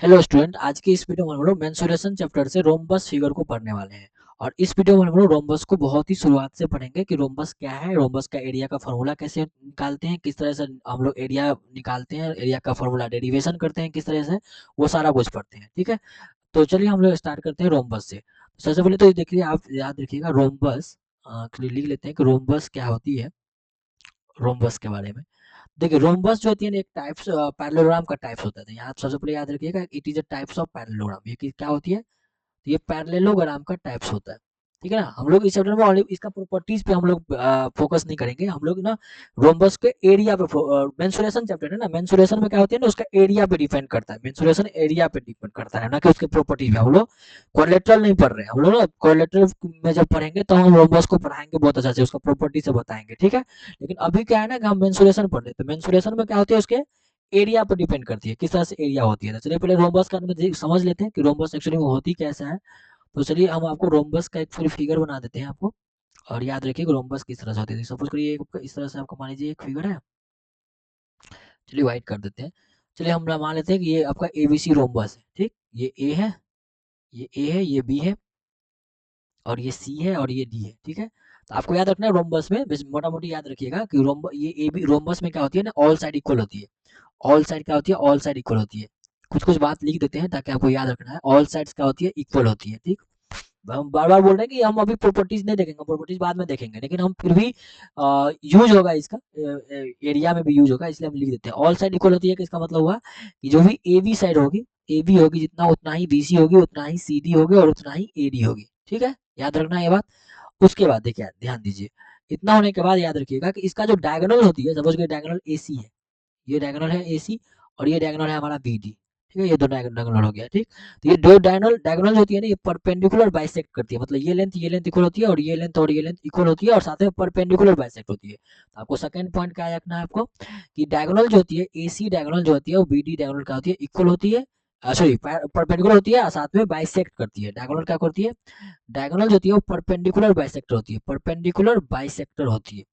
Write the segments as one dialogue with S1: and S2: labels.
S1: Hello student, आज की इस वीडियो में हम लोग मेंसुरेशन चैप्टर से रोम्बस फिगर को पढ़ने वाले हैं। और इस वीडियो में हम लोग रोम्बस को बहुत ही शुरुआत से पढ़ेंगे कि रोम्बस क्या है, रोम्बस का एरिया का फॉर्मूला कैसे निकालते हैं, किस तरह से हम लोग एरिया निकालते हैं, एरिया का फॉर्मूला डेरिवेशन करते हैं किस तरह से, वो सारा कुछ पढ़ते हैं। ठीक है, तो चलिए हम लोग स्टार्ट करते हैं रोम्बस से। सबसे पहले तो ये देखिए, आप याद रखिएगा रोम्बस, लिख लेते हैं कि रोम्बस क्या होती है। रोम्बस के बारे में देखिए, रोम्बस जो होती है ना, एक टाइप्स पैरेललोग्राम का टाइप्स होता है। यहाँ सबसे पहले याद रखिएगा, it is a types of parallelogram. ये क्या होती है? तो ये पैरेललोग्राम का टाइप्स होता है। ठीक है ना, हम लोग इस चैप्टर में ओनली इसका प्रॉपर्टीज पे हम लोग फोकस नहीं करेंगे। हम लोग ना रोम्बस के एरिया पे, मेंसुरेशन चैप्टर है ना, मेंसुरेशन में क्या होती है ना, उसका एरिया पे डिपेंड करता है। मेंसुरेशन एरिया पे डिपेंड करता है ना, कि उसके प्रॉपर्टी पे। हम लोग कोलेट्रल नहीं पढ़ रहे हैं। हम लोग ना कोलेट्रल में जब पढ़ेंगे तो हम रोम्बस को पढ़ाएंगे बहुत अच्छा से, उसका प्रॉपर्टी से बताएंगे। ठीक है, लेकिन अभी क्या है ना कि हम मेंसुरेशन पढ़ रहे हैं, तो मेंसुरेशन में क्या होती है, उसके एरिया पर डिपेंड करती है, किस तरह से एरिया होती है। तो चलिए पहले रोम्बस का समझ लेते हैं कि रोम्बस एक्चुअली में होती कैसा है। तो चलिए हम आपको रोम्बस का एक पूरी फिगर बना देते हैं आपको। और याद रखिए कि रोम्बस किस तरह से होती है। सपोज करिए इस तरह से आपको मान लीजिए एक फिगर है। चलिए वाइट कर देते हैं। चलिए हम मान लेते हैं कि ये आपका एबीसी रोम्बस है। ठीक, ये ए है, ये ए है, ये बी है, और ये सी है, और ये डी है। ठीक है, तो आपको याद रखना है रोम्बस में मोटा मोटी याद रखिएगा कि ये ए बी रोम्बस में क्या होती है ना, ऑल साइड इक्वल होती है। ऑल साइड क्या होती है? ऑल साइड इक्वल होती है। कुछ कुछ बात लिख देते हैं ताकि आपको याद रखना है। ऑल साइड्स क्या होती है? इक्वल होती है। ठीक, हम बार बार बोल रहे हैं कि हम अभी प्रॉपर्टीज नहीं देखेंगे, प्रॉपर्टीज बाद में देखेंगे, लेकिन हम फिर भी यूज होगा इसका, एरिया में भी यूज होगा, इसलिए हम लिख देते हैं। ऑल साइड इक्वल होती है कि इसका मतलब हुआ कि जो भी ए बी साइड होगी, ए बी होगी जितना, उतना ही बी सी होगी, उतना ही सी डी होगी, और उतना ही ए डी होगी। ठीक है, याद रखना ये बात। उसके बाद देखिए, ध्यान दीजिए, इतना होने के बाद याद रखिएगा कि इसका जो डायगोनल होती है, सपोज कि डायगोनल ए सी है, ये डायगोनल है AC, और ये डायगोनल है हमारा BD। ठीक है, ये दो डायगोनल हो गया। ठीक, तो ये दो डायगोनल डायगोनल जो होती है ना, ये परपेंडिकुलर बाइसेक्ट करती है। मतलब ये लेंथ इक्वल होती है, और ये लेंथ इक्वल होती है, और साथ में परपेंडिकुलर बाइसेक्ट होती है। तो आपको सेकंड पॉइंट क्या रखना है आपको, कि डायगोनल जो होती है, AC डायगोनल जो होती है, वो BD डायगोनल क्या होती है? इक्वल होती है, सॉरी परपेंडिकुलर होती है, और साथ में बाइसेक्ट करती है। डायगोनल क्या करती है? डायगोनल जो होती है वो परपेंडिकुलर बाइसेक्टर होती है, परपेंडिकुलर बाइसेक्टर होती है,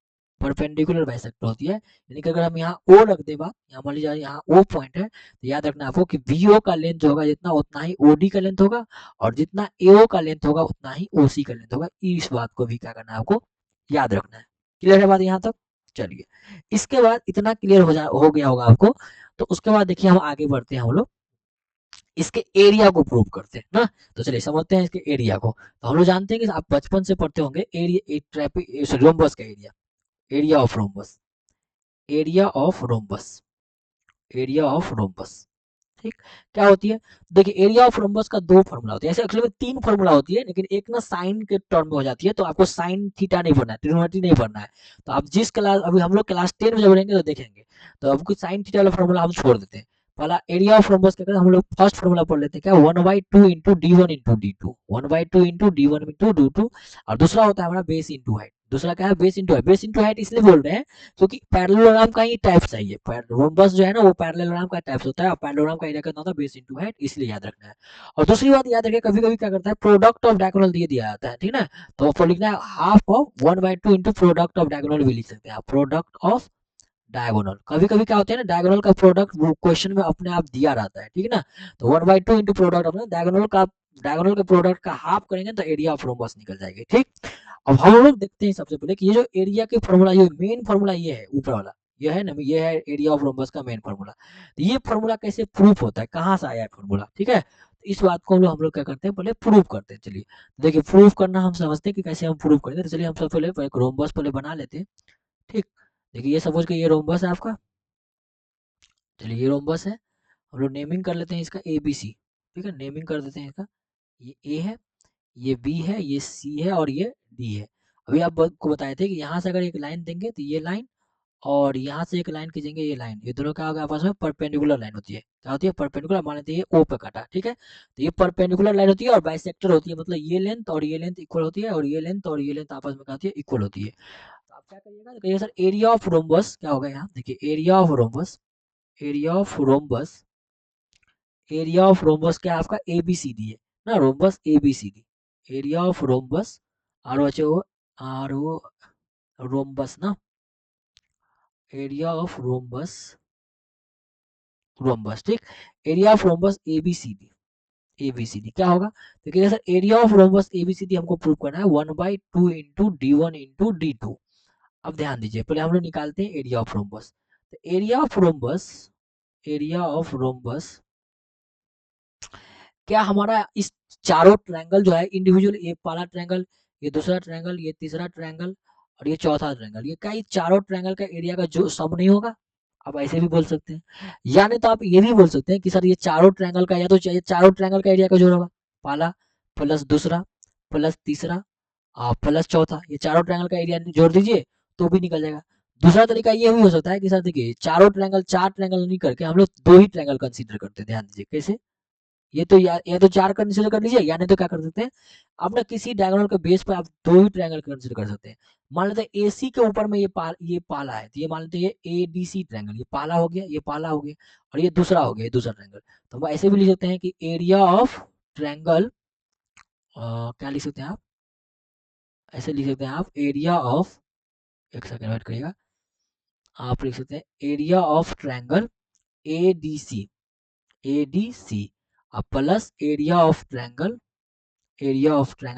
S1: परपेंडिकुलर बाइसेक्टर होती है। यानी कि अगर हम यहाँ ओ रख दे बात, यहाँ मान लीजिए यहाँ ओ पॉइंट है, तो याद रखना आपको कि VO का लेंथ जो होगा जितना, उतना ही OD का लेंथ होगा, और जितना AO का लेंथ होगा उतना ही OC का लेंथ होगा। इस बात को भी क्या करना है आपको, याद रखना है। क्लियर है बात यहाँ तक? चलिए, इसके बाद इतना क्लियर हो गया होगा आपको। तो उसके बाद देखिए हम आगे बढ़ते हैं, हम लोग इसके एरिया को प्रूव करते हैं ना। तो चलिए समझते हैं इसके एरिया को। तो हम लोग जानते हैं कि आप बचपन से पढ़ते होंगे एरिया, ट्रैपिक रोम्बस का area, area of rhombus, area of rhombus, area of rhombus. ठीक, क्या होती है? देखिए, एरिया ऑफ रोम्बस का दो फॉर्मूला होती है, ऐसे एक्चुअली में तीन फॉर्मूला होती है, लेकिन एक ना साइन के टर्म में हो जाती है, तो आपको साइन थीटा नहीं पढ़ना है, ट्रिग्नोमेट्री नहीं पढ़ना है। तो आप जिस क्लास, अभी हम लोग क्लास 10 में जब रहेंगे तो देखेंगे, तो आपको साइन थीटा वाला फॉर्मूला हम छोड़ देते हैं। पहला एरिया ऑफ रोम्बस क्या करते हैं, हम लोग फर्स्ट फॉर्मूला पढ़ लेते हैं, क्या? 1/2 into D one into D two, 1/2 into D one into D two. और दूसरा होता है हमारा बेस इंटू हाइट। दूसरा क्या है? Base into height. Base into height इसलिए बोल रहे हैं क्योंकि पैरेललोग्राम का ही टाइप चाहिए। रोम्बस जो है ना, वो पैरेललोग्राम का टाइप होता है, और पैरेललोग्राम का एरिया कितना होता है? बेस इंटू हाइट, इसलिए याद रखना है। और दूसरी बात याद रखिए, कभी कभी क्या करता है, प्रोडक्ट ऑफ डायगोनल दिए दिया जाता है। ठीक है ना, तो आपको लिखना है half of 1/2 into product of diagonal भी लिख सकते हैं आप, प्रोडक्ट ऑफ डायगोनल। कभी कभी क्या होता है ना, डायगोनल का प्रोडक्ट वो क्वेश्चन में अपने आप दिया रहता है। ठीक है ना, तो 1/2 इंटू प्रोडक्ट अपना डायगोनल का, डायगोनल के प्रोडक्ट का हाफ करेंगे तो एरिया ऑफ रोम्बस निकल जाएगी। ठीक, अब हम लोग देखते हैं सबसे पहले कि ये जो एरिया के फॉर्मूला, ये मेन फॉर्मूला ये है ऊपर वाला, ये है ना, ये है एरिया ऑफ रोम्बस का मेन फॉर्मूला। तो ये फॉर्मूला कैसे प्रूफ होता है, कहाँ से आया है फॉर्मूला? ठीक है, तो इस बात को हम लोग क्या करते हैं, पहले प्रूफ करते हैं। चलिए देखिए, प्रूफ करना हम समझते हैं कि कैसे हम प्रूफ करेंगे। तो चलिए हम सबसे पहले एक रोम्बस पहले बना लेते हैं। ठीक, देखिए ये सपोज कि ये रोम्बस है आपका। चलिए ये रोम्बस है, हम लोग नेमिंग कर लेते हैं इसका ABC। ठीक है, नेमिंग कर देते हैं इसका, ये A है, ये B है, ये C है, और ये D है। अभी आपको बताए थे कि यहाँ से अगर एक लाइन देंगे तो ये लाइन, और यहाँ से एक लाइन खींचेंगे, ये लाइन, ये दोनों क्या होगा आपस में? परपेंडिकुलर लाइन होती है। क्या होती है? परपेंडिकुलर। मान लेते हैं ये O पे कटा। ठीक है, तो ये परपेंडिकुलर लाइन होती है और बाइसेक्टर होती है, मतलब ये लेंथ और ये लेंथ इक्वल होती है, और ये लेंथ और ये लेंथ आपस में क्या होती है? इक्वल होती है। तो आप क्या करिएगा, तो कहिएगा सर एरिया ऑफ रोम्बस क्या होगा। यहाँ देखिए, area of rhombus, area of rhombus, area of rhombus क्या आपका? ABCD है ना, rhombus ABCD, area of rhombus, R O rhombus ना, एरिया ऑफ रोम्बस, रोम्बस। ठीक, एरिया ऑफ रोम्बस ABCD क्या होगा? तो कहेगा sir area of rhombus ABCD हमको प्रूव करना है 1/2 इंटू D1 इंटू D2। अब ध्यान दीजिए, पहले हम लोग निकालते हैं एरिया ऑफ रोम्बस। तो एरिया ऑफ रोम्बस क्या हमारा इस चारों ट्रायंगल जो है इंडिविजुअल, ये पहला ट्रायंगल, ये दूसरा ट्रायंगल, ये तीसरा ट्रायंगल और ये चौथा ट्रायंगल, ये क्या ये चारों ट्रायंगल का एरिया का जो सम नहीं होगा? आप ऐसे भी बोल सकते हैं, या नहीं तो आप ये भी बोल सकते हैं कि सर ये चारों ट्रायंगल का, या तो ये चारों ट्रायंगल का एरिया का जोड़ होगा, पहला प्लस दूसरा प्लस तीसरा प्लस चौथा, ये चारों ट्रायंगल का एरिया जोड़ दीजिए तो भी निकल जाएगा। दूसरा तरीका ये भी हो सकता है कि सर देखिए चारों ट्रायंगल, चार ट्रायंगल नहीं करके हम लोग दो ही ट्रायंगल कंसीडर करते हैं। ध्यान दीजिए कैसे, ये तो या तो चार कंसीडर कर लीजिए, या नहीं तो क्या कर सकते हैं आप ना किसी डायगोनल के बेस पर आप दो ही ट्रायंगल कंसीडर कर सकते हैं। मान लेते हैं AC के ऊपर में ये पाला है, तो ये मान लेते हैं ये ADC ट्रायंगल, ये पाला हो गया, ये पाला हो गया और ये दूसरा हो गया, ये दूसरा ट्रायंगल। तो हम ऐसे भी लिख सकते हैं कि एरिया ऑफ ट्रायंगल, क्या लिख सकते हैं आप, ऐसे लिख सकते हैं आप एरिया ऑफ, एक सेकंड वेट करिएगा, आप लिख सकते हैं area of triangle ADC plus area of triangle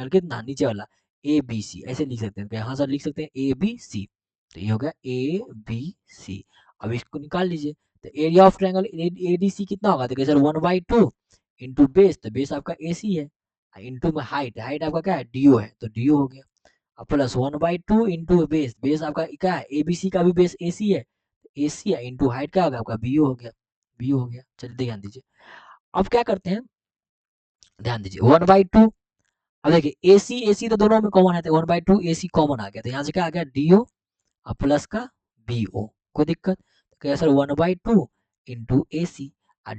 S1: कितना नीचे वाला ABC, ऐसे लिख सकते हैं। यहाँ सर लिख सकते हैं ABC, तो ये हो गया ABC। अब इसको निकाल लीजिए, तो एरिया ऑफ ट्रायंगल ADC कितना होगा? तो सर 1/2 इंटू बेस, तो बेस आपका AC है, इंटू में हाइट, हाइट आपका क्या है DO है, तो DO हो गया। अब प्लस 1/2 इंटू बेस, बेस आपका क्या है ABC का भी बेस AC है, AC है इंटू हाइट क्या होगा आपका BO हो गया, BO हो गया। चलिए ध्यान दीजिए, अब क्या करते हैं, ध्यान दीजिए 1/2, अब देखिए AC AC तो दोनों में कॉमन है, तो 1/2 AC कॉमन आ गया, तो यहाँ से क्या आ गया DO प्लस का BO, कोई दिक्कत? तो क्या sir 1/2 into AC,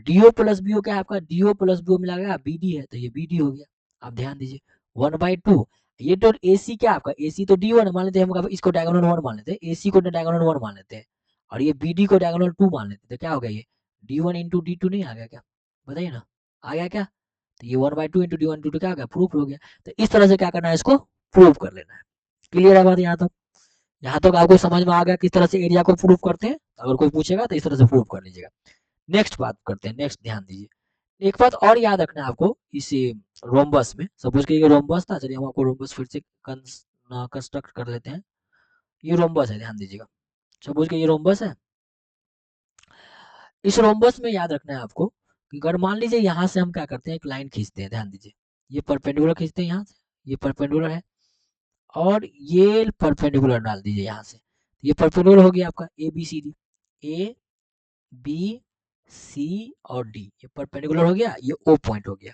S1: DO plus BO क्या है आपका, DO प्लस BO मिला गया BD है, तो ये BD हो गया। अब ध्यान दीजिए 1/2, ये तो AC क्या है आपका, AC तो D1 मान लेते हैं हम, इसको डायगोनल 1 मान लेते हैं, AC को डायगोनल 1 मान लेते हैं और ये BD को डायगोनल 2 मान लेते हैं, तो क्या हो गया ये D1 इंटू D2 नहीं आ गया क्या? बताइए ना, आ गया क्या? तो ये 1/2 इंटू D1 इंटू क्या हो गया, प्रूफ हो गया। तो इस तरह से क्या करना है, इसको प्रूव कर लेना है। क्लियर है बात यहाँ तक? यहाँ तक आपको समझ में आ गया किस तरह से एरिया को प्रूव करते हैं? अगर कोई पूछेगा तो इस तरह से प्रूव कर लीजिएगा। नेक्स्ट बात करते हैं, नेक्स्ट ध्यान दीजिए, एक बात और याद रखना है आपको इस रोम्बस में। सपोज कि रोम्बस था, चलिए हम आपको रोम्बस फिर से कंस्ट्रक्ट कर लेते हैं। ये रोम्बस है, ध्यान दीजिएगा, सपोज कि ये रोम्बस है। इस रोम्बस में याद रखना है आपको कि अगर मान लीजिए यहाँ से हम क्या करते हैं, एक लाइन खींचते हैं, ध्यान दीजिए, ये परपेंडिकुलर खींचते हैं यहाँ से, ये परपेंडिकुलर है और ये परपेंडिकुलर डाल दीजिए यहाँ से, ये परपेंडिकुलर हो गया आपका ABCD, ABC और D, ये परपेंडिकुलर हो गया, ये O पॉइंट हो गया।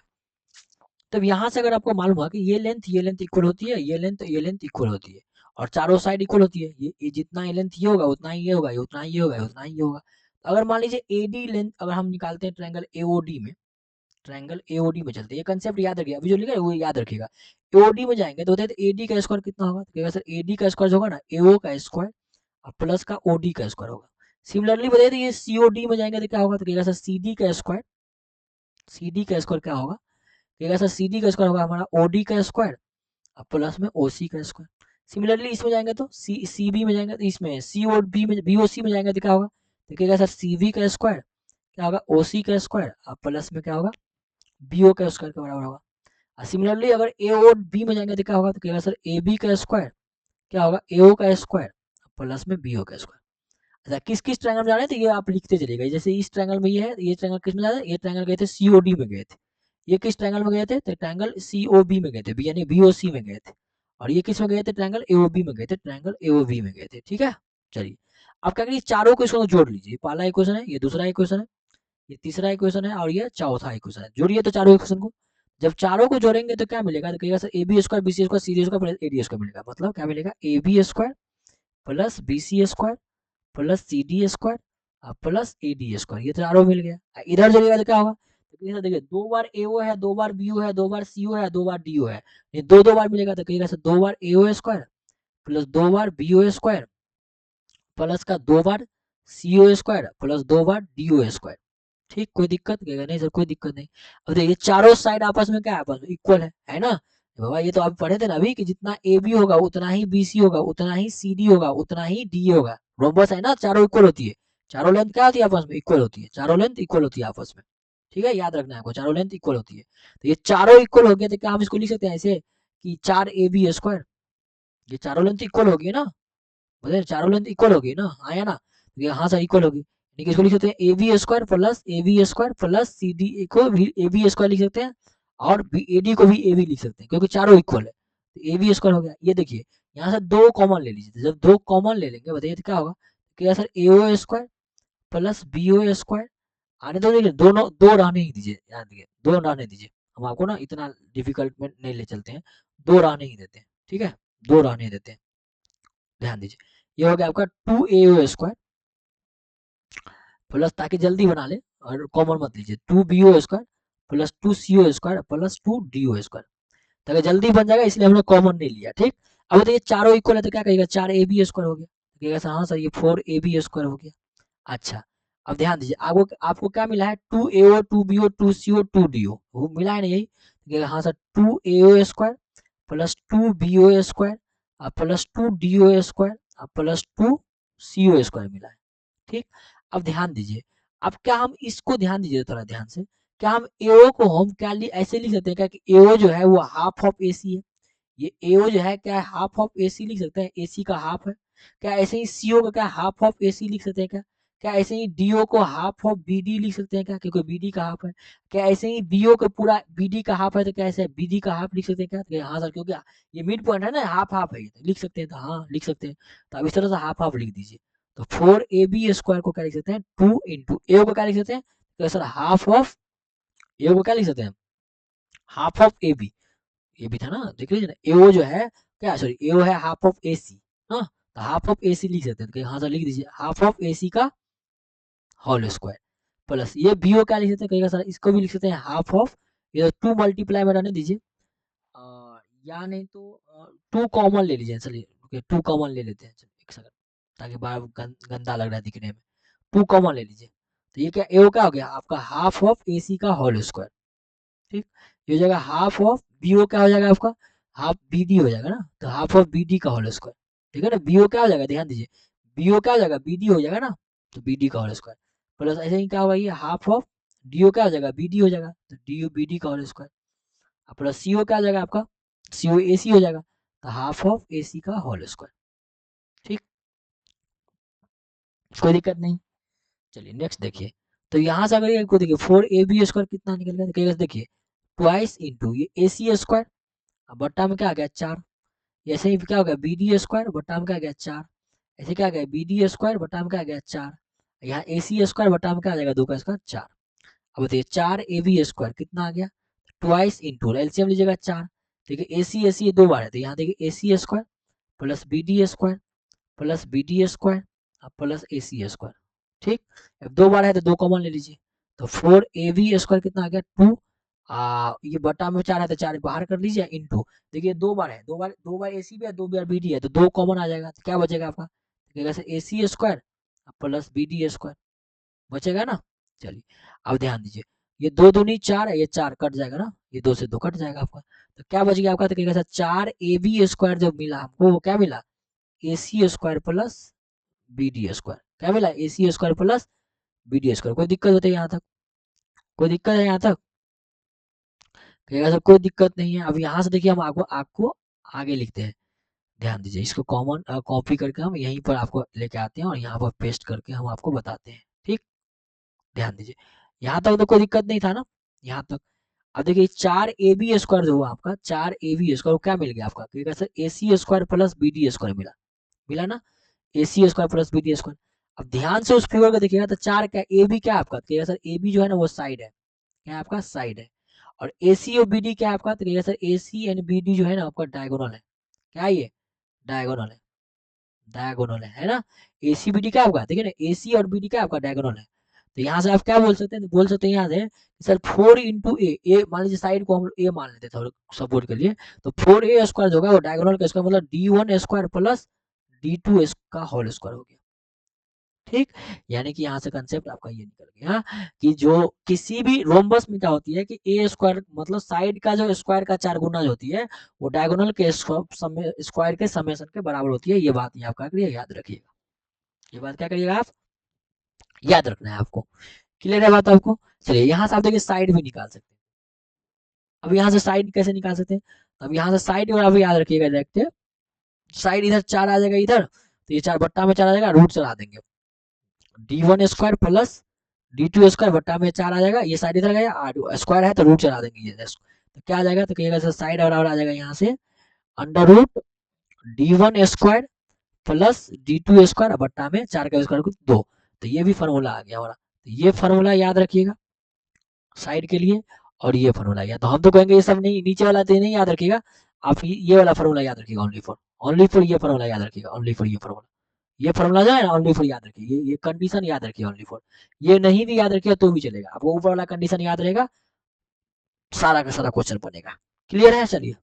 S1: तब यहाँ से अगर आपको मालूम हुआ कि ये लेंथ इक्वल होती है, ये लेंथ इक्वल होती है और चारों साइड इक्वल होती है, ये जितना ये लेंथ ये होगा उतना ही ये होगा, ये उतना ही ये होगा, उतना ही ये होगा। तो अगर मान लीजिए AD लेंथ अगर हम निकालते हैं ट्रायंगल AOD में, ट्रायंगल AOD में चलते हैं, ये कंसेप्ट याद रखिए, अभी जो लिखा है वो याद रखिएगा। AOD में जाएंगे तो होता है AD का स्क्वायर कितना होगा, तो सर AD का स्क्वायर होगा ना AO का स्क्वायर प्लस का OD का स्क्वायर होगा। सिमिलरली बताइए तो ये COD में जाएंगे तो क्या होगा, तो सर CD का स्क्वायर क्या होगा, सर CD का स्क्वायर होगा हमारा OD का स्क्वायर प्लस में OC का स्क्वायर। सिमिलरली इसमें जाएंगे तो CB में जाएंगे तो इसमें COB में BOC में जाएंगे तो क्या होगा, तो सर CV का स्क्वायर क्या होगा OC का स्क्वायर प्लस में क्या होगा BO का स्क्वायर के बराबर होगा। सिमिलरली अगर AOB में जाएंगे तो क्या होगा, तो सर AB का स्क्वायर क्या होगा AO का स्क्वायर प्लस में BO का स्क्वायर। अच्छा किस किस ट्रायंगल में जा रहे थे ये आप लिखते चलिएगा, जैसे इस ट्रायंगल में ये है, ये ट्रायंगल किस में जा रहा है, ये ट्रायंगल गए थे COD में गए थे, ये किस ट्रायंगल में गए थे, तो ट्रायंगल COB में गए थे, यानी BOC में गए थे, और ये किस में गए थे, ट्रायंगल AOB में गए थे, ट्रायंगल AOB में गए थे। ठीक है, चलिए अब क्या करिए चारों क्वेश्चन को जोड़ लीजिए, पहला इक्वेशन है, ये दूसरा इक्वेशन है, ये तीसरा इक्वेशन है और ये चौथा इक्वेशन है, जोड़िए तो चारों इक्वेशन को। जब चारों को जोड़ेंगे तो क्या मिलेगा, तो कहिएगा sir AB square BC square CD square plus AD square मिलेगा, मतलब क्या मिलेगा AB square plus BC square plus CD square plus AD square, ये चारों मिल गया। इधर जोड़िएगा तो क्या होगा, तो देखिए दो बार AO है, दो बार BO है, दो बार CO है, दो बार DO है, ये दो दो बार मिलेगा, तो कहिएगा सर दो बार AO स्क्वायर प्लस दो बार BO स्क्वायर प्लस का दो बार CO स्क्वायर प्लस दो बार DO स्क्वायर। ठीक, कोई दिक्कत कहेगा नहीं सर कोई दिक्कत नहीं। अब देखिए चारों साइड आपस में क्या है, आपस में इक्वल है ना बाबा, ये तो आप पढ़े थे ना अभी कि जितना AB होगा उतना ही BC होगा, उतना ही CD होगा, उतना ही DE होगा। रोम्बस है ना, चारों इक्वल होती है, चारों लेंथ क्या होती है आपस में इक्वल होती है, चारों लेंथ इक्वल होती है आपस में। ठीक है, याद रखना है आपको, चारों लेंथ इक्वल होती है। तो ये चारों इक्वल हो गया तो क्या हम इसको लिख सकते हैं ऐसे कि 4ab²। ये चारों लेंथ इक्वल होगी ना, मतलब चारों लेंथ इक्वल होगी ना, आया ना, तो ये हाँ सर इक्वल होगी, यानी कि इसको लिख सकते हैं ab² प्लस सी डी को भी ab² लिख सकते हैं, और AD को भी AB लिख सकते हैं, क्योंकि चारों इक्वल है, तो AB² हो गया। ये देखिए यहाँ से दो कॉमन ले लीजिए, जब दो कॉमन ले लेंगे बताइए तो क्या होगा, क्या सर AO² प्लस BO²। आने तो देखिए दोनों दो रहने ही दीजिए, ध्यान दीजिए दो रहने दीजिए, हम आपको ना इतना डिफिकल्ट में नहीं ले चलते हैं, दो रहने ही देते हैं, ठीक है, दो रहने देते हैं, ध्यान दीजिए। ये हो गया आपका 2AO² प्लस, ताकि जल्दी बना ले और कॉमन मत लीजिए, 2BO² plus 2CO² plus 2DO², ताकि जल्दी बन जाएगा, इसलिए हमने कॉमन नहीं लिया, ठीक। अब बताइए चारों इक्वल है तो क्या कहेगा, 4AB² हो गया, कहेगा सर हाँ सर ये 4AB² हो गया। अच्छा, अब ध्यान दीजिए, आपको आपको क्या मिला है, 2AO 2BO 2CO 2DO, वो मिला है ना यही, कहेगा हाँ sir 2AO² plus 2BO² plus 2DO² plus 2CO² मिला है, ठीक। अब ध्यान दीजिए, अब क्या हम इसको ध्यान दीजिए थोड़ा ध्यान से, क्या हम एओ को हम क्या ऐसे लिख सकते हैं क्या कि एओ जो है वो हाफ ऑफ एसी है, ये एओ जो है क्या हाफ ऑफ एसी लिख सकते हैं, एसी का हाफ है। क्या ऐसे ही सीओ का क्या हाफ ऑफ एसी लिख सकते हैं क्या, क्या ऐसे ही डीओ को हाफ ऑफ बीडी लिख सकते हैं क्या, क्योंकि बीडी का हाफ है। क्या ऐसे ही बीओ को पूरा बीडी का हाफ है तो क्या ऐसे बीडी का हाफ लिख सकते हैं क्या, तो हाँ सर क्योंकि ये मिड पॉइंट है ना, हाफ हाफ है, लिख सकते हैं, तो हाँ लिख सकते हैं, तो अब इस तरह से हाफ हाफ लिख दीजिए। तो 4AB² को क्या लिख सकते हैं, 2 × ए को क्या लिख सकते हैं, तो सर हाफ ऑफ ए को क्या लिख सकते हैं, हाफ ऑफ ए बी, ये भी था ना, देख लीजिए ना, एओ जो है क्या, सॉरी एओ है हाफ ऑफ ए सी, हाँ तो हाफ ऑफ ए सी लिख सकते हैं, तो हाँ सर लिख दीजिए हाफ ऑफ ए सी का होल स्क्वायर, प्लस ये बीओ क्या लिख सकते हैं, कहेगा सर इसको भी लिख सकते हैं हाफ ऑफ, ये 2 में रहने दीजिए, या नहीं तो 2 कॉमन ले लीजिए, चलिए 2 कॉमन ले लेते हैं, चलिए एक सेकंड, ताकि बार गंदा लग रहा है दिखने में, 2 कॉमन ले लीजिए, तो ये क्या एओ क्या हो गया आपका हाफ ऑफ ए सी का होल स्क्वायर, ठीक। ये हो जाएगा हाफ ऑफ बीओ, क्या हो जाएगा आपका हाफ बीडी हो जाएगा ना, तो हाफ ऑफ बीडी का होल स्क्वायर, ठीक है ना, बीओ क्या हो जाएगा ध्यान दीजिए, बीओ क्या हो जाएगा बीडी हो जाएगा ना, तो बीडी का होल स्क्वायर, प्लस ऐसे ही क्या होगा ये हाफ ऑफ डीओ क्या हो जाएगा बीडी हो जाएगा, तो डीओ बीडी का होल स्क्वायर, प्लस सीओ क्या हो जाएगा आपका सीओ एसी हो जाएगा, तो हाफ ऑफ एसी का होल स्क्वायर, ठीक, कोई दिक्कत नहीं। चलिए नेक्स्ट देखिए, तो यहाँ से अगर ये को देखिए 4AB² कितना निकल गया, देखिए देखिए ट्वाइस इंटू ये AC², बट्टा में क्या आ गया 4, ऐसे ही क्या हो गया BD² बट्टा में क्या आ गया 4, ऐसे क्या आ गया BD² बट्टा में क्या आ गया 4, यहाँ AC² बट्टा में क्या आ जाएगा 2 का स्क्वायर 4। अब बताइए 4AB² कितना आ गया, ट्वाइस इंटू एलसीएम लीजिएगा 4, देखिए AC AC ये 2 बार है, तो यहाँ देखिए AC² plus BD² plus BD² plus AC², ठीक। अब 2 बार है तो 2 कॉमन ले लीजिए, तो 4AB² कितना आ गया 2, ये बटा में 4 है तो 4 बाहर कर लीजिए इंटू, देखिए 2 बार है, 2 बार AC भी है 2 बार BD है, तो 2 कॉमन आ जाएगा, तो क्या बचेगा आपका, AC² प्लस BD² बचेगा ना। चलिए अब ध्यान दीजिए, ये 2 दूनी 4 है, ये 4 कट जाएगा ना, ये 2 से 2 कट जाएगा आपका, तो क्या बच गया आपका, तो कहेगा 4AB² जो मिला हमको वो क्या मिला AC² प्लस BD², क्या मिला AC² प्लस BD², कोई दिक्कत होती है यहाँ तक, कोई दिक्कत है यहाँ तक, कहेगा सर कोई दिक्कत नहीं है। अब यहाँ से देखिए हम आपको आपको आगे लिखते हैं, ध्यान दीजिए, इसको कॉमन कॉपी करके हम यहीं पर आपको लेके आते हैं और यहाँ पर पेस्ट करके हम आपको बताते हैं, ठीक। ध्यान दीजिए, यहाँ तक तो कोई दिक्कत नहीं था ना, यहाँ तक। अब देखिए 4AB² जो हुआ आपका 4AB² क्या मिल गया आपका, कहेगा सर AC² प्लस BD² मिला, मिला ना, AC² प्लस BD²। अब ध्यान से उस फिगर को देखिएगा तो 4 क्या ए बी क्या आपका, कहेगा सर ए बी जो है ना वो साइड है, क्या आपका साइड है, और AC और BD क्या आपका, तो कहेगा सर AC एंड BD जो है ना आपका डायगोनल है, क्या ये डायगोनल है, डायगोनल है ना, AC BD क्या आपका, देखिए ना AC और BD क्या आपका डायगोनल है, तो यहाँ से आप क्या बोल सकते हैं, बोल सकते हैं यहाँ से सर 4 इंटू ए मान लीजिए साइड को हम ए मान लेते हैं सपोर्ट के लिए, तो 4A² जो होगा वो डायगोनल का स्क्वायर मतलब D1² प्लस D2 का होल स्क्वायर हो गया, ठीक। यानी कि यहाँ से कंसेप्ट आपका ये निकल गया कि जो किसी भी रोम्बस में क्या होती है कि A² मतलब साइड का जो स्क्वायर का 4 गुना जो होती है वो डायगोनल के स्क्वायर के समेशन के बराबर होती है, ये बात आप क्या करिए याद रखिएगा, ये बात क्या करिएगा आप याद रखना है आपको, क्लियर है बात आपको? चलिए यहाँ से आप देखिए साइड भी निकाल सकते हैं। अब यहाँ से साइड कैसे निकाल सकते हैं? अब यहाँ से साइड और आप याद रखिएगा डायरेक्ट, साइड इधर 4 आ जाएगा इधर, तो ये 4 बट्टा में 4 आ जाएगा, रूट चला देंगे। d1 square plus d2 square बट्टा में 4 आ जाएगा, ये साइड इधर गया, स्क्वायर है तो रूट चला देंगे ये, तो क्या आ जाएगा, तो कहिएगा साइड बराबर आ जाएगा यहाँ से under root d1 square plus d2 square बट्टा में 4 का स्क्वायर को 2। तो ये भी फार्मूला आ गया हमारा। तो ये फार्मूला याद रखिएगा साइड के लिए, और ये फार्मूला याद, तो हम तो कहेंगे ये सब नहीं, नीचे वाला तो नहीं याद रखिएगा, आप ये वाला फार्मूला याद रखिएगा, ओनली फॉर ये फार्मूला याद रखिएगा, ओनली फॉर ये फार्मूला, ये फार्मूला जो है ना ओनली फॉर याद रखिए, ये कंडीशन याद रखिए ओनली फॉर। ये नहीं भी याद रखिएगा तो भी चलेगा, आपको ऊपर वाला कंडीशन याद रहेगा, सारा का सारा क्वेश्चन बनेगा। क्लियर है? चलिए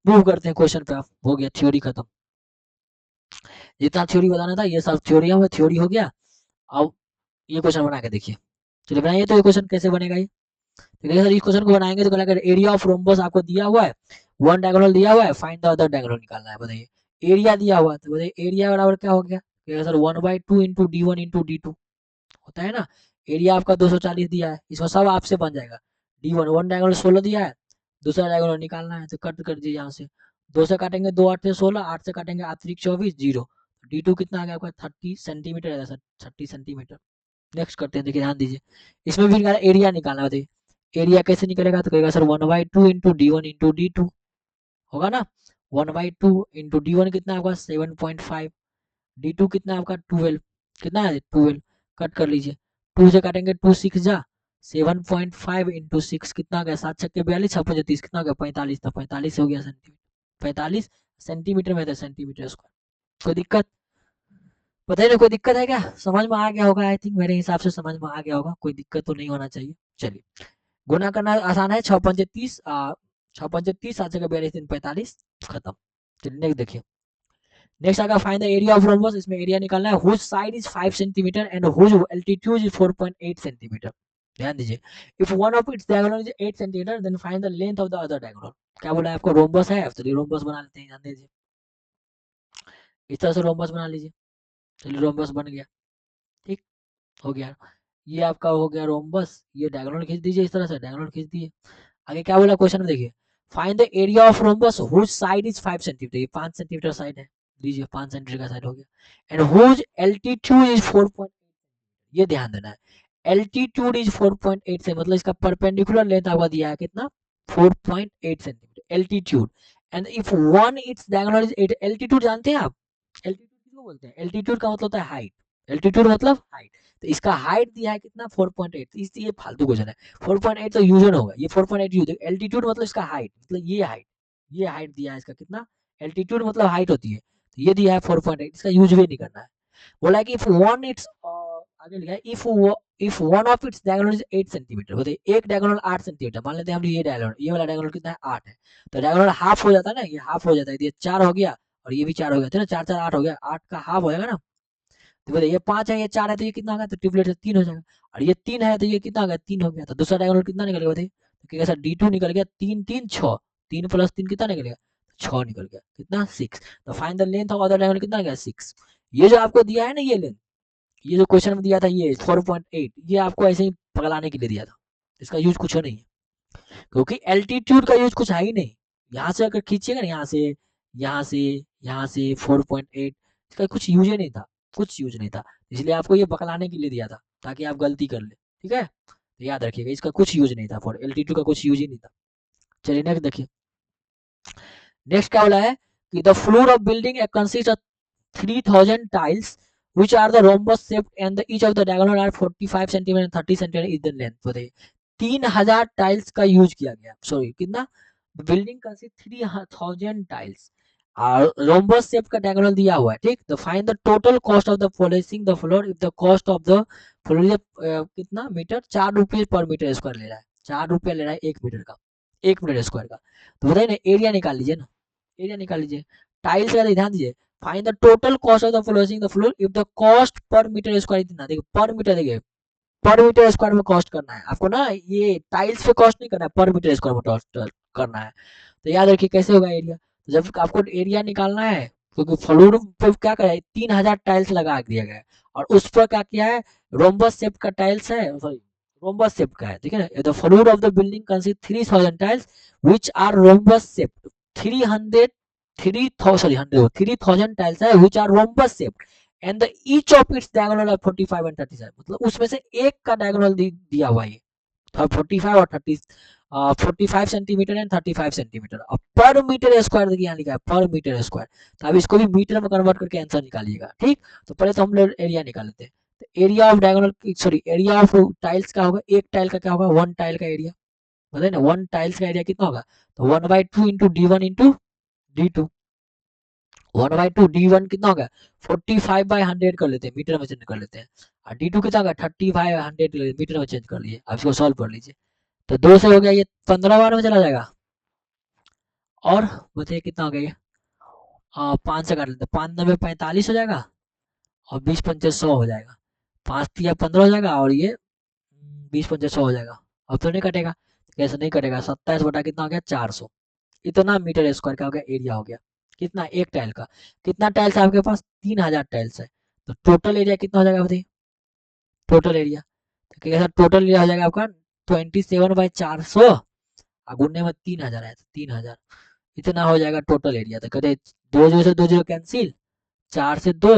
S1: मूव करते हैं क्वेश्चन पे, आप हो गया थ्योरी खत्म, जितना थ्योरी बताना था ये सब थ्योरी में थ्योरी हो गया। अब ये क्वेश्चन बना के देखिए, चलिए बनाइए, तो ये क्वेश्चन कैसे बनेगा ये, तो देखिए सर इस क्वेश्चन को बनाएंगे तो क्या, एरिया ऑफ रोम्बस आपको दिया हुआ है, वन डायगोनल दिया हुआ है, फाइंड द अदर डायगोनल निकालना है, बताइए। एरिया दिया हुआ है तो बताइए एरिया बराबर क्या हो गया, sir 1/2 into d1 into d2 होता है ना। एरिया आपका 240 दिया है, इसमें सब आपसे बन जाएगा। d1 वन डायगोनल 16 दिया है, दूसरा डायगोनल निकालना है, तो कट कर दीजिए यहाँ से, 2 से काटेंगे 2 8 से 16, 8 से काटेंगे 8 3 24 जीरो, d2 कितना आ गया आपका 30 सेंटीमीटर है सर, 30 सेंटीमीटर। नेक्स्ट करते हैं, देखिए ध्यान दीजिए, इसमें भी एरिया निकालना है, बताइए एरिया कैसे निकलेगा, तो कहेगा sir 1/2 into d1 into d2 होगा ना, 1/2 इंटू d1 कितना है आपका 7.5, d2 कितना है आपका 12, कितना है 12, कट कर लीजिए, 2 से काटेंगे 2 6 जा, 7.5 इंटू 6 कितना आ गया, 7 छक्के 42, 6 पंजे 30, कितना आ गया 45, तो 45 हो गया सेंटीमीटर, 45 सेंटीमीटर में, तो सेंटीमीटर स्क्वायर। कोई दिक्कत? बताइए कोई दिक्कत है क्या? समझ में आ गया होगा, आई थिंक मेरे हिसाब से समझ में आ गया होगा, कोई दिक्कत तो नहीं होना चाहिए। चलिए गुना करना आसान है, 6 पंजे 30, 6 पंजे 30, 7 छक्के 42, 3 45, खत्म। चलिए नेक्स्ट देखिए, नेक्स्ट आएगा find the area of rhombus, इसमें एरिया निकालना है, whose side is 5 centimetre and whose altitude is 4.8 centimetre. ध्यान दीजिए, if one of its diagonal is 8 centimetre then find the length of the other diagonal. क्या बोला है आपको, रोम्बस है, चलिए रोम्बस बना लेते हैं, ध्यान दीजिए, इस तरह से रोम्बस बना लीजिए, चलिए रोम्बस बन गया, ठीक हो गया, ये आपका हो गया रोम्बस, ये डायगोनल खींच दीजिए, इस तरह से डायगोनल खींच दिए। आगे क्या बोला क्वेश्चन में देखिए, find the area of rhombus whose side is 5 centimetre, ये 5 सेंटीमीटर साइड है, लीजिए 5 सेंटीमीटर का साइड हो गया, एंड हुज एल्टीट्यूड इज 4, ये ध्यान देना है, एल्टीट्यूड इज 4.8 से मतलब इसका परपेंडिकुलर लेंथ आपका दिया है कितना 4.8 centimetre altitude, and if one it's diagonal is 8, altitude जानते हैं आप, एल्टीट्यूड किसको बोलते हैं, एल्टीट्यूड का मतलब होता है हाइट, एल्टीट्यूड मतलब हाइट, तो इसका हाइट दिया है कितना 4.8, इसलिए फालतू क्वेश्चन है, 4.8 तो यूजन होगा, ये 4.8 यूज, एल्टीट्यूड मतलब इसका हाइट, मतलब ये हाइट दिया है इसका कितना, एल्टीट्यूड मतलब हाइट होती है, तो ये दिया है 4.8, इसका यूज भी नहीं करना है। बोला है कि इफ वन इट्स आगे लिखा है if one of its diagonal is 8 centimetre, बताइए एक डायगोनल 8 सेंटीमीटर, मान लेते हैं हम ये डायगोनल, ये वाला डायगोनल कितना है 8 है, तो डायगोनल हाफ हो जाता है ना, ये हाफ हो जाता है, ये 4 हो गया और ये भी 4 हो गया, तो ना 4 4 8 हो गया, 8 का हाफ हो जाएगा ना, तो बताइए ये 5 है ये 4 है, तो ये कितना होगा, तो ट्रिपलेट से 3 हो जाएगा, और ये 3 है तो ये कितना हो गया 3 हो गया, तो दूसरा डायगोनल कितना निकल गया बताइए, तो क्या सर d2 निकल गया 3 3 6, 3 प्लस 3 कितना निकल गया 6 निकल गया, कितना 6, तो find the length of other diagonal कितना गया 6। ये जो आपको दिया है ना ये लेंथ, ये जो क्वेश्चन में दिया था ये 4.8, ये आपको ऐसे ही पगलाने के लिए दिया था, इसका यूज कुछ नहीं है, क्योंकि एल्टीट्यूड का यूज कुछ है ही नहीं, यहाँ से अगर खींचिएगा ना, यहाँ से यहाँ से 4.8, इसका कुछ यूज ही नहीं था, कुछ यूज नहीं था, इसलिए आपको ये बकलाने के लिए दिया था ताकि आप गलती कर ले, ठीक है, तो याद रखिएगा इसका कुछ यूज नहीं था, फॉर एल्टीट्यूड का कुछ यूज ही नहीं था। चलिए नेक्स्ट देखिए, नेक्स्ट क्या बोला है कि the floor of building consist of 3000 tiles which are the rhombus shaped and each of the diagonal are 45 cm and 30 cm is the length। बताइए 3000 टाइल्स का यूज किया गया, सॉरी कितना, बिल्डिंग का से 3000 टाइल्स और रोम्बस शेप का diagonal दिया हुआ है, ठीक, तो find the total cost of the polishing the floor if the cost of the floor कितना मीटर, 4 रुपये पर मीटर स्क्वायर ले रहा है, 4 रुपया ले रहा है 1 मीटर का, 1 मीटर स्क्वायर का, तो बताइए ना एरिया निकाल लीजिए ना, एरिया निकाल लीजिए, टाइल्स का ध्यान दीजिए, find the total cost of the flooring the floor if the cost per metre square इतना, देखिए पर मीटर, देखिए पर मीटर स्क्वायर में कॉस्ट करना है आपको ना, ये टाइल्स पे कॉस्ट नहीं करना है, पर मीटर स्क्वायर में कॉस्ट करना है, तो याद रखिए कैसे होगा एरिया, तो जब आपको एरिया निकालना है, क्योंकि फ्लोर पे क्या करा है 3000 टाइल्स लगा दिया गया है और उस पर क्या किया है रोम्बस शेप का टाइल्स है, सॉरी रोम्बस शेप का है, ठीक है ना। The floor of the building consist 3000 tiles which are rhombus shape. 300 3000 tiles है which are rhombus shape and the each of its diagonal are 45 and 37, मतलब उसमें से एक का डायगोनल दिया हुआ है 45 और 30, 45 सेंटीमीटर एंड 35 सेंटीमीटर। अब पर मीटर स्क्वायर देखिए यहाँ लिखा है पर मीटर स्क्वायर, तो अब इसको भी मीटर में कन्वर्ट करके आंसर निकालिएगा, ठीक। तो पहले तो हम लोग एरिया निकाल लेते हैं। तो area of diagonal, sorry area of tiles का होगा, एक टाइल का क्या होगा, वन टाइल का एरिया, बताइए ना, वन टाइल्स का एरिया कितना होगा, तो 1/2 into D1 into D2। 1/2 D1 कितना होगा 45/100 कर लेते हैं, मीटर में चेंज कर लेते हैं, और D2 कितना होगा 35/100 मीटर में चेंज कर लीजिए। अब इसको सॉल्व कर लीजिए, तो 2 से हो गया, ये 15 बार में चला जाएगा, और बताइए कितना हो गया ये, 5 से काट लेते हैं, 5 9 45 हो जाएगा, और 20 पंचे 100 हो जाएगा, 5 तिया 15 हो जाएगा, और ये 20 पंचे 100 हो जाएगा। अब तो नहीं कटेगा, कैसे नहीं कटेगा, 27 बटा कितना हो गया 400, इतना मीटर स्क्वायर का हो गया एरिया हो गया। कितना, एक टाइल का। कितना टाइल्स है आपके पास, 3000 टाइल्स है, तो टोटल एरिया कितना हो जाएगा बताइए, टोटल एरिया, तो कैसा टोटल एरिया हो जाएगा आपका 27/400, गुणने में 3000 है, 3000, इतना हो जाएगा टोटल एरिया। तो कहते 2 0 से 2 0 कैंसिल, 4 से 2,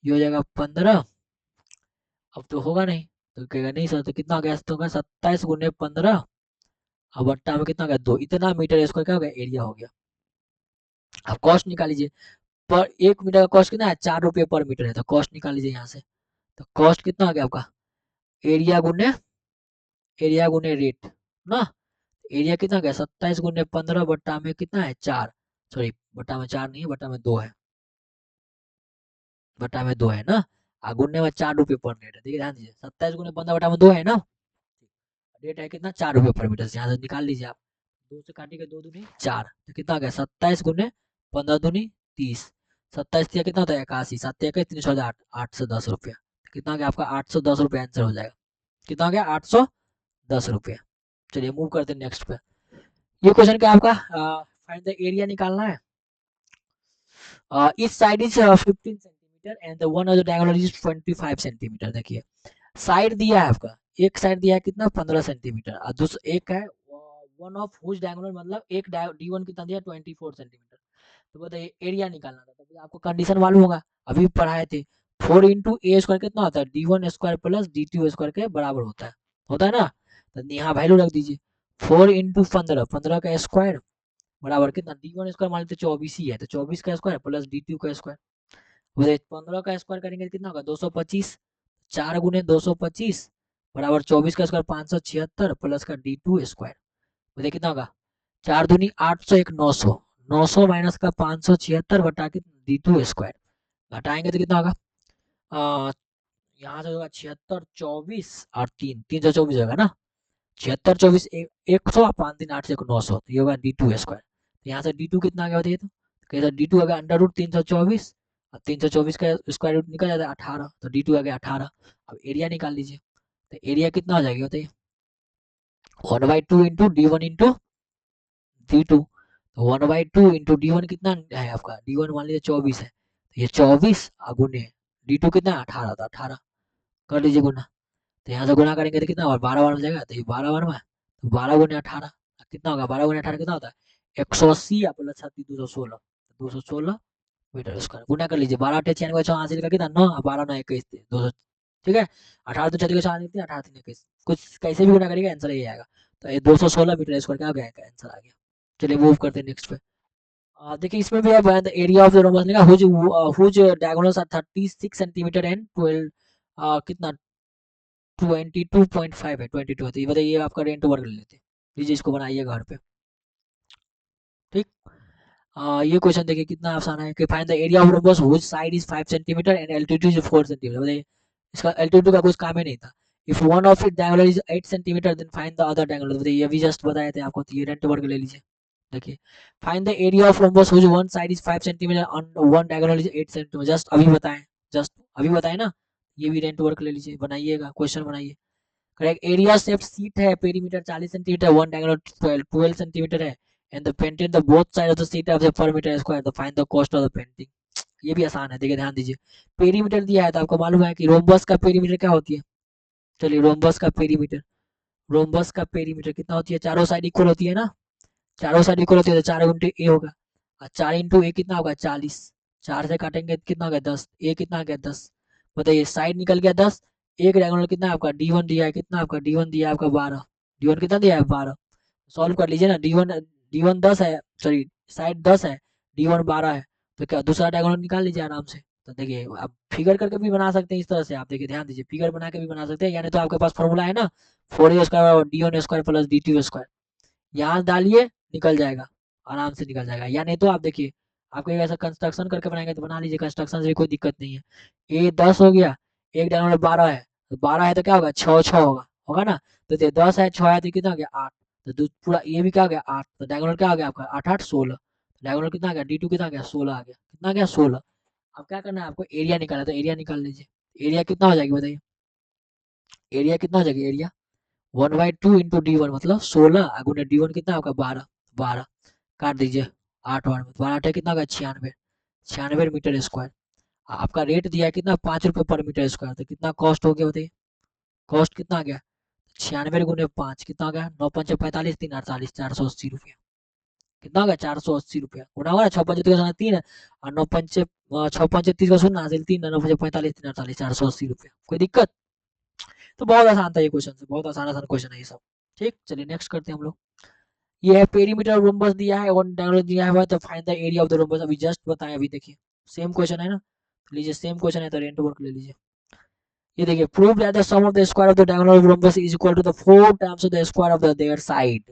S1: ये हो जाएगा 15, अब तो होगा नहीं, तो कहेगा नहीं सर, तो कितना हो गया, तो होगा 27 × 15, अब बट्टा में कितना हो गया 2, इतना मीटर स्क्वायर क्या हो गया एरिया हो गया। अब कॉस्ट निकाल लीजिए, पर 1 मीटर का कॉस्ट कितना है, 4 रुपये पर मीटर है, तो कॉस्ट निकाल लीजिए यहाँ से, तो कॉस्ट कितना आ गया आपका, एरिया गुने रेट ना, एरिया कितना गया 27 × 15 बट्टा में कितना है 4, सॉरी बट्टा में 4 नहीं है, बट्टा में 2 है, बट्टा में 2 है ना, गुणने में 4 रुपये पर मीटर, देखिए ध्यान दीजिए 27 × 15 बट्टा में 2 है ना, रेट है कितना 4 रुपये पर मीटर, यहाँ से निकाल लीजिए आप, 2 से काटिएगा 2 दूनी 4, तो कितना आ गया 27 × 15 दूनी 30, 27 दिया कितना होता है 81, 7 1 308, 810 रुपया, कितना आ गया आपका 810 रुपया आंसर हो जाएगा, कितना हो गया 810 रुपया। चलिए मूव करते हैं नेक्स्ट पे। ये क्वेश्चन क्या आपका, फाइंड द एरिया निकालना है। इस side is 15 centimetre and the one of the diagonal is 25 centimetre. देखिए साइड दिया है आपका, एक साइड दिया है कितना 15 सेंटीमीटर, और दूसरा एक है वन ऑफ हुज डायगोनल, मतलब एक D1 कितना दिया 24 सेंटीमीटर। तो बताइए एरिया निकालना था, तो आपको कंडीशन मालूम होगा, अभी पढ़ाए थे, 4 इंटू ए स्क्वायर कितना होता है D1 square plus D2 square के बराबर होता है ना, तो यहाँ वैल्यू रख दीजिए, 4 इंटू 15, 15 का स्क्वायर बराबर कितना D1 स्क्वायर मान लेते 24 ही है, तो 24 का स्क्वायर प्लस D2 का स्क्वायर, बोले 15 का स्क्वायर करेंगे तो कितना होगा 225, 4 गुने 225 बराबर 24 का स्क्वायर 576 प्लस का D2 स्क्वायर, बोले कितना होगा 4 दूनी 800 1 900, 900 माइनस का 576 बटा के D2 स्क्वायर घटाएंगे तो कितना होगा, यहाँ से होगा 76 24 और 324 होगा ना, 76 24 100, 5 3 8 से 900, तो ये होगा D2 स्क्वायर। तो यहाँ से D2 कितना आ गया बताइए, तो कहता D2 आ गया √324, और 324 का स्क्वायर रूट निकल जाता है 18, तो D2 आ गया 18। अब एरिया निकाल लीजिए, तो एरिया कितना हो जाएगा बताइए, 1/2 इंटू D1 इंटू D2, तो 1/2 इंटू D1 कितना है आपका, D1 मान लीजिए 24 है, तो ये 24 गुने D2 कितना 18 था, 18 कर लीजिए गुना, तो यहाँ से गुना करेंगे तो कितना होगा 12 बार हो जाएगा, तो ये 12 बार में, तो 12 गुने 18 कितना होगा, 12 गुने 18 कितना होता है 180 या प्लस 36 216, 216 मीटर स्क्वायर, गुना कर लीजिए, 12 8 96 हासिल का कितना 9, 12 9 21 200, ठीक है, 18 तो 36 हासिल 18 3 21, कुछ कैसे भी गुना करिएगा आंसर यही आएगा, तो ये 216 मीटर स्क्वायर क्या हो गया आंसर आ गया। चलिए मूव करते हैं नेक्स्ट पे। देखिए इसमें भी है the area of the rhombus लिखा whose diagonals are 36 centimetre and 12 कितना 22.5 है, 22 है, तो ये बताइए आपका रेंट वर्क ले लेते हैं, लीजिए इसको बनाइए घर पे, ठीक। ये क्वेश्चन देखिए कितना आसान है कि find the area of rhombus which side is 5 centimetre and altitude is 4 centimetre. बताइए इसका एल्टीट्यूड का कुछ काम ही नहीं था, if one of it diagonal is 8 centimetre then find the other diagonal. बताइए ये भी जस्ट बताए थे आपको, तो ये रेंट वर्क ले लीजिए। देखिए find the area of rhombus which one side is 5 centimetre and one diagonal is 8 centimetre, just अभी बताएं, जस्ट अभी बताएं ना, ये भी रेंट वर्क ले लीजिए, बनाइएगा क्वेश्चन बनाइए। करेक्ट, एरिया शेप सीट है, perimeter 40 centimetre, one diagonal 12 centimetre है, and the painted the both side of the sheet of the per metre square, the find the cost of the painting. ये भी आसान है, देखिए ध्यान दीजिए, पेरीमीटर दिया है तो आपको मालूम है कि रोम्बस का पेरीमीटर क्या होती है, चलिए रोम्बस का पेरीमीटर कितना होती है, चारों साइड इक्वल होती है ना, चारों साइड इक्वल होती है तो 4 इंटू ए होगा, और 4 इंटू ए कितना होगा 40, 4 से काटेंगे तो कितना होगा 10, ए कितना आ गया 10, बताइए साइड निकल गया 10, एक डायगोनल कितना है आपका डी वन दिया है, कितना आपका डी वन दिया है आपका 12, डी वन कितना दिया है 12, सॉल्व कर लीजिए ना, डी वन 10 है, सॉरी साइड 10 है, डी वन 12 है, तो क्या दूसरा डायगोनल निकाल लीजिए आराम से। तो देखिए आप फिगर करके भी बना सकते हैं इस तरह से, आप देखिए ध्यान दीजिए फिगर बना के भी बना सकते हैं, यानी तो आपके पास फॉर्मूला है ना 4a² और डी1² प्लस डी2², यहाँ डालिए निकल जाएगा, आराम से निकल जाएगा, या नहीं तो आप देखिए आपको ऐसा कंस्ट्रक्शन करके बनाएंगे तो बना लीजिए, कंस्ट्रक्शन से भी कोई दिक्कत नहीं है। ए 10 हो गया, एक डायगोनल 12 है, तो 12 है तो क्या होगा 6 होगा, होगा ना, तो 10 है 6 है तो कितना हो गया 8, तो पूरा ये भी क्या हो गया 8, तो डायगोनल क्या हो गया आपका 8 8 16, डायगोनल कितना आ गया डी टू कितना आ गया 16 आ गया, कितना आ गया 16। अब क्या करना है आपको, एरिया निकालना, तो एरिया निकाल लीजिए, एरिया कितना हो जाएगी बताइए, एरिया कितना हो जाएगी, एरिया 1/2 इंटू डी वन मतलब 16 गुना डी वन कितना होगा 12, 12 काट दीजिए, 8 8 कितना होगा 96, 96 मीटर स्क्वायर। आपका रेट दिया है कितना 5 रुपये पर मीटर स्क्वायर, तो कितना कॉस्ट हो गया बताइए, कॉस्ट कितना आ गया 96 गुने 5 कितना आ गया, 9 5 45 3 48 480 रुपया, कितना होगा 480 रुपया, गुना होगा 6 5 3 और 9 5 6 5 30 का शून्य हासिल 3 9 5 45 3 48 480 रुपया, कोई दिक्कत। तो बहुत आसान था ये क्वेश्चन, से बहुत आसान आसान क्वेश्चन है ये सब। ठीक, चलिए नेक्स्ट करते हैं हम लोग। ये है पेरीमीटर रोम्बस दिया है, वन डायगोनल दिया है, तो find the area of the rhombus, अभी जस्ट बताया, अभी देखिए सेम क्वेश्चन है ना, तो लीजिए सेम क्वेश्चन है तो रेंट वर्क ले लीजिए। ये देखिए prove that the sum of the square of the diagonal of rhombus is equal to the 4 times of the square of the their side,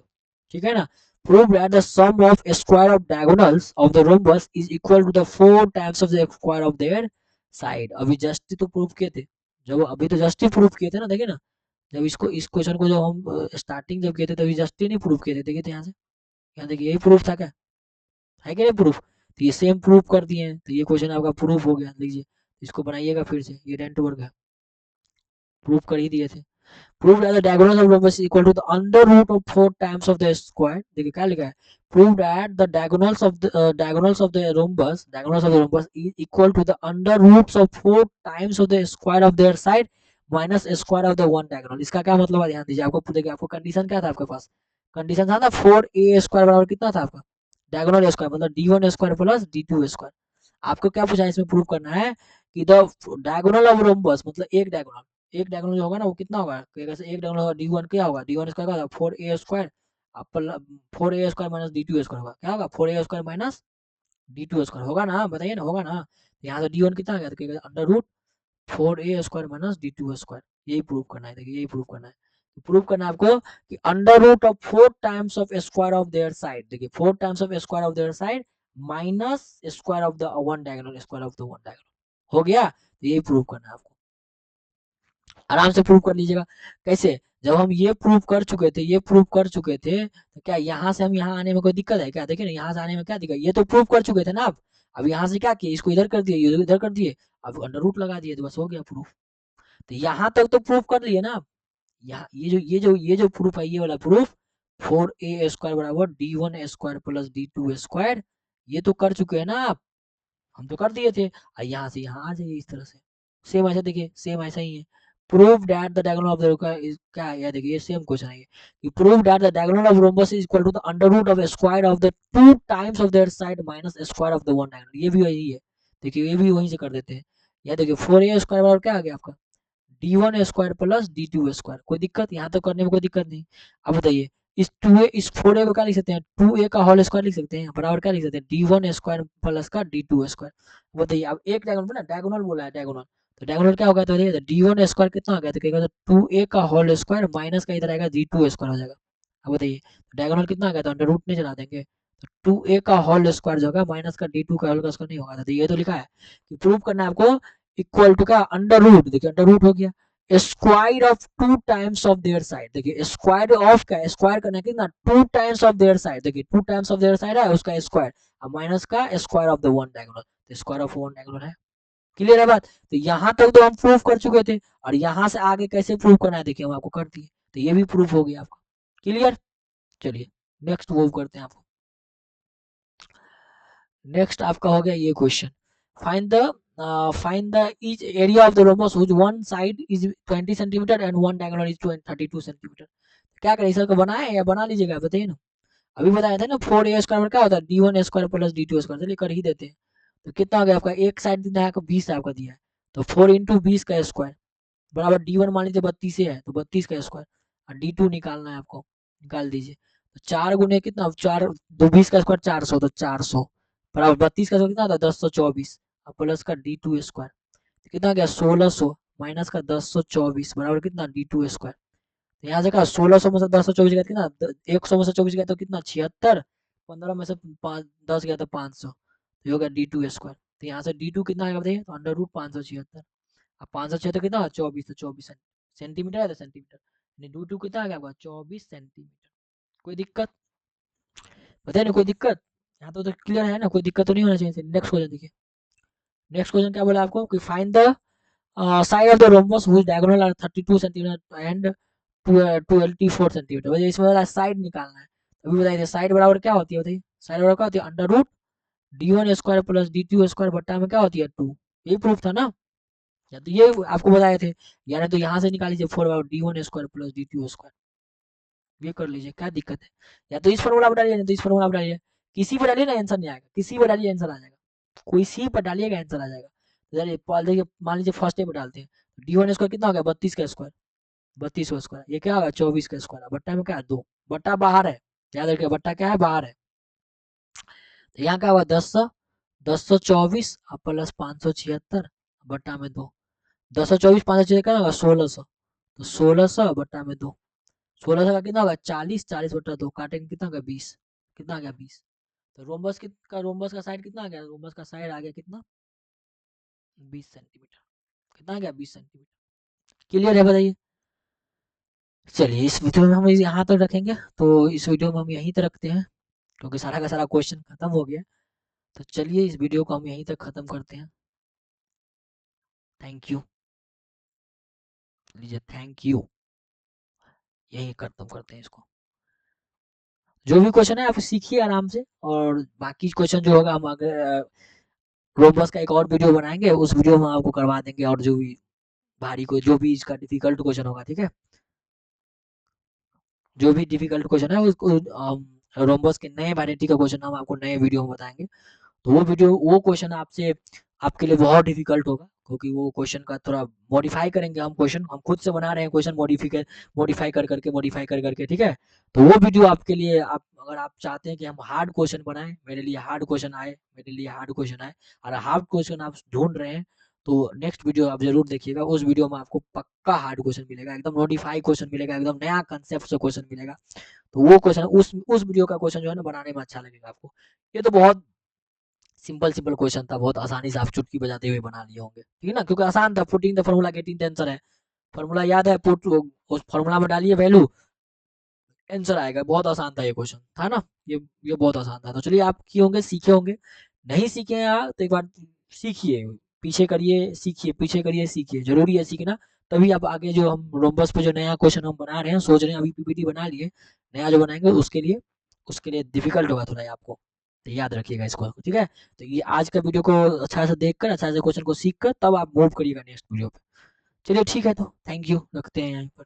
S1: ठीक है ना, prove that the sum of square of diagonals of the rhombus is equal to the 4 times of the square of their side, अभी just ही तो prove किए थे, जब अभी तो जस्ट ही प्रूव किए थे ना, देखिए ना, जब इसको इस क्वेश्चन को जब हम स्टार्टिंग जब किए थे तभी जस्ट ही नहीं प्रूव किए थे, देखिए थे यहाँ से, यहाँ देखिए यही प्रूफ था क्या, है कि नहीं प्रूफ, तो ये सेम प्रूफ कर दिए हैं, तो ये क्वेश्चन आपका प्रूफ हो गया, लीजिए इसको बनाइएगा फिर से, ये रेंट वर्क है, प्रूफ कर ही दिए थे। Prove that the diagonal of rhombus is equal to the under root of 4 times of the square, देखिए क्या लिखा है, prove that the diagonals of the rhombus is equal to the under roots of 4 times of the square of their side minus square of the one diagonal, इसका क्या मतलब है ध्यान दीजिए, आपको देखिए आपको कंडीशन क्या था आपके पास, कंडीशन था ना 4a² बराबर कितना था आपका डायगोनल स्क्वायर मतलब डी1² प्लस डी2², आपको क्या पूछा है इसमें प्रूव करना है कि द डायगोनल ऑफ रोम्बस मतलब एक डायगोनल जो होगा ना वो कितना होगा, एक डायगोनल होगा डी1 क्या होगा, डी1² का होगा 4a² 4a² माइनस डी2² होगा, क्या होगा 4a² माइनस डी2² होगा ना, बताइए ना होगा ना, यहाँ से डी1 कितना आ गया तो अंडर रूट 4a² माइनस डी2², यही प्रूव करना है, देखिए यही प्रूव करना है, प्रूव करना है आपको कि under root of 4 times of square of their side, देखिए 4 times of square of their side minus square of the one diagonal, square of the one diagonal हो गया, तो यही प्रूव करना है आपको, आराम से प्रूव कर लीजिएगा। कैसे, जब हम ये प्रूव कर चुके थे, ये प्रूव कर चुके थे, तो क्या यहाँ से हम यहाँ आने में कोई दिक्कत है क्या, देखिए ना यहाँ से आने में क्या दिक्कत, ये तो प्रूव कर चुके थे ना आप, अब यहाँ से क्या किए, इसको इधर कर दिए, इधर कर दिए, अब अंडर रूट लगा दिए, तो बस हो गया प्रूफ, तो यहाँ तक तो प्रूफ कर लिए ना आप, यहाँ ये जो प्रूफ है, ये वाला प्रूफ 4a² बराबर डी1² प्लस डी2², ये तो कर चुके हैं ना आप, हम तो कर दिए थे, और यहाँ से यहाँ आ जाइए इस तरह से, सेम ऐसा देखिए सेम ऐसा ही है, prove that the diagonal of the is क्या है, ये देखिए ये सेम क्वेश्चन है ये, कि prove that the diagonal of rhombus is equal to the under root of square of the 2 times of their side minus square of the one diagonal, ये भी वही है, देखिए ये भी वहीं से कर देते हैं, ये देखिए 4a² बराबर क्या आ गया आपका डी1² प्लस डी2², कोई दिक्कत, यहाँ तो करने में कोई दिक्कत नहीं। अब बताइए इस 2a इस 4a को क्या लिख सकते हैं, 2a का होल स्क्वायर लिख सकते हैं, बराबर क्या लिख सकते हैं डी1² प्लस का डी2², बताइए अब एक डायगोनल ना, डायगोनल बोला है डायगोनल, तो डायगोनल क्या होगा, तो डी1² कितना आ गया, तो कहेगा 2a का होल स्क्वायर माइनस का इधर आएगा डी2² हो जाएगा, अब बताइए डायगोनल कितना आ गया, तो अंडर रूट नहीं चला देंगे, तो 2a का होल स्क्वायर जो होगा माइनस का डी2 का होल स्क्वायर नहीं होगा, तो ये तो लिखा है कि प्रूव करना है आपको इक्वल टू का अंडर रूट, देखिए अंडर रूट हो गया square of 2 times of their side, देखिए स्क्वायर ऑफ का स्क्वायर करना है कितना 2 टाइम्स ऑफ देयर साइड, देखिए 2 टाइम्स ऑफ देयर साइड है उसका स्क्वायर, और माइनस का square of the one diagonal, तो स्क्वायर ऑफ वन डायगोनल है, क्लियर है बात, तो यहाँ तक तो हम प्रूव कर चुके थे, और यहाँ से आगे कैसे प्रूव करना है देखिए हम आपको कर दिए, तो ये भी प्रूफ हो गया आपका, क्लियर। चलिए नेक्स्ट मूव करते हैं आपको, नेक्स्ट आपका हो गया ये question, find the find the each area of the rhombus whose one side is 20 centimeter and one diagonal is 32 centimeter. क्या करें, इसका बनाए या बना लीजिएगा, बताइए ना। अभी बताया था ना 4a² क्या होता है, d1² प्लस d2², चलिए कर ही देते हैं। तो कितना हो गया आपका, एक साइड दिया है 20 आपका दिया है, तो 4 इंटू 20 का स्क्वायर बराबर d1 मान लीजिए 32 है तो 32 का स्क्वायर, और d2 निकालना है आपको, निकाल दीजिए। तो 4 गुने कितना, 4 दो 20 का स्क्वायर 400, तो 400 बराबर 32 का स्क्वायर कितना था 1024, और प्लस का d2², कितना गया 1600 माइनस का 1024 बराबर कितना d2²। तो यहाँ से कहा 1600 में से 1024 गया कितना, 100 में से 24 गया तो कितना 76, 15 में से 10 गया तो 500, तो ये हो गया d2²। तो यहाँ से d2 कितना आएगा बताइए, तो अंडर रूट 576। अब 576 कितना 24, तो 24 सेंटीमीटर है, तो सेंटीमीटर d2 कितना आ गया आपका 24 सेंटीमीटर। कोई दिक्कत बताइए ना, कोई दिक्कत, यहाँ तो क्लियर है ना, कोई दिक्कत तो नहीं होना चाहिए। नेक्स्ट क्वेश्चन देखिए, नेक्स्ट क्वेश्चन क्या बोला आपको कि find the side of the rhombus whose diagonal are 32 centimetre and 24 centimetre. वजह इसमें वाला साइड निकालना है। अभी बताइए साइड बराबर क्या होती है, बताइए साइड बराबर क्या होती है, under root d1² plus d2² बट्टा में क्या होती है 2, यही प्रूफ था ना, या तो ये आपको बताए थे, यानी तो यहाँ से निकाल लीजिए 4 बराबर d1² प्लस d2², ये कर लीजिए, क्या दिक्कत है। या तो इस फॉर्मूला पर डालिए, नहीं तो इस फॉर्मूला पर डालिए, किसी पर डालिए ना आंसर नहीं आएगा, किसी पर डालिए आंसर आ जाएगा, कोई सी पर डालिएगा आंसर आ जाएगा। तो चलिए देखिए, मान लीजिए फर्स्ट डे पर डालते हैं, d1² कितना हो गया 32 का स्क्वायर, 32 का स्क्वायर, ये क्या होगा 24 का स्क्वायर, बट्टा में क्या है 2, बट्टा बाहर है, याद रखिए बट्टा क्या है बाहर है। तो यहाँ क्या हुआ 1024 प्लस 576 बट्टा में 2, 1024 576 क्या होगा 1600, तो 1600 बट्टा में 2, 1600 का कितना होगा 40, 40 बट्टा 2 काटेंगे कितना होगा 20, कितना आ गया 20। तो रोम्बस का साइड कितना आ गया, रोम्बस का साइड आ गया कितना 20 सेंटीमीटर, कितना आ गया 20 सेंटीमीटर। क्लियर है बताइए। चलिए इस वीडियो में हम यहाँ तक रखेंगे, तो इस वीडियो में हम यहीं तक रखते हैं, क्योंकि सारा का सारा क्वेश्चन खत्म हो गया। तो चलिए इस वीडियो को हम यहीं तक खत्म करते हैं। थैंक यू, लीजिए थैंक यू, यही खत्म करते हैं इसको। जो भी क्वेश्चन है आप सीखिए आराम से, और बाकी क्वेश्चन जो होगा हम अगर रोबस का एक और वीडियो बनाएंगे, उस वीडियो में आपको करवा देंगे, और जो भी भारी को जो भी इसका डिफिकल्ट क्वेश्चन होगा, ठीक है, जो भी डिफिकल्ट क्वेश्चन है उसको रोम्बस के नए वैरायटी का क्वेश्चन हम आपको नए वीडियो में बताएंगे। तो वो वीडियो वो क्वेश्चन आपसे आपके लिए बहुत डिफिकल्ट होगा, क्योंकि वो क्वेश्चन का थोड़ा मॉडिफाई करेंगे हम, क्वेश्चन हम खुद से बना रहे हैं, क्वेश्चन मॉडिफाई कर करके, ठीक है। तो वो वीडियो आपके लिए, आप अगर आप चाहते हैं कि हम हार्ड क्वेश्चन बनाएं, मेरे लिए हार्ड क्वेश्चन आए, मेरे लिए हार्ड क्वेश्चन आए, और हार्ड क्वेश्चन आप ढूंढ रहे हैं, तो नेक्स्ट वीडियो आप जरूर देखिएगा। उस वीडियो में आपको पक्का हार्ड क्वेश्चन मिलेगा, एकदम मॉडिफाई क्वेश्चन मिलेगा, एकदम नया कंसेप्ट से क्वेश्चन मिलेगा। तो वो क्वेश्चन उस वीडियो का क्वेश्चन जो है ना बनाने में अच्छा लगेगा आपको। ये तो बहुत सिंपल सिंपल क्वेश्चन था, बहुत आसानी से आप चुटकी बजाते हुए बना लिए होंगे, ठीक है ना, क्योंकि आसान था, putting the formula getting the answer है, फॉर्मूला याद है, पुट उस फॉर्मूला में डालिए वैल्यू, आंसर आएगा। बहुत आसान था ये क्वेश्चन, था ना, ये बहुत आसान था। तो चलिए आप किए होंगे, सीखे होंगे, नहीं सीखे हैं आप तो एक बार सीखिए, पीछे करिए सीखिए, पीछे करिए सीखिए, जरूरी है सीखना। तभी आप आगे जो हम रोम्बस पे जो नया क्वेश्चन हम बना रहे हैं, सोच रहे हैं, अभी पीपीटी बना लिए, नया जो बनाएंगे उसके लिए डिफिकल्ट होगा थोड़ा आपको, तो याद रखिएगा इसको, ठीक है। तो ये आज का वीडियो को अच्छा से देख कर, अच्छा से क्वेश्चन को सीख कर, तब आप मूव करिएगा नेक्स्ट वीडियो पे। चलिए ठीक है, तो थैंक यू, रखते हैं यहाँ पर।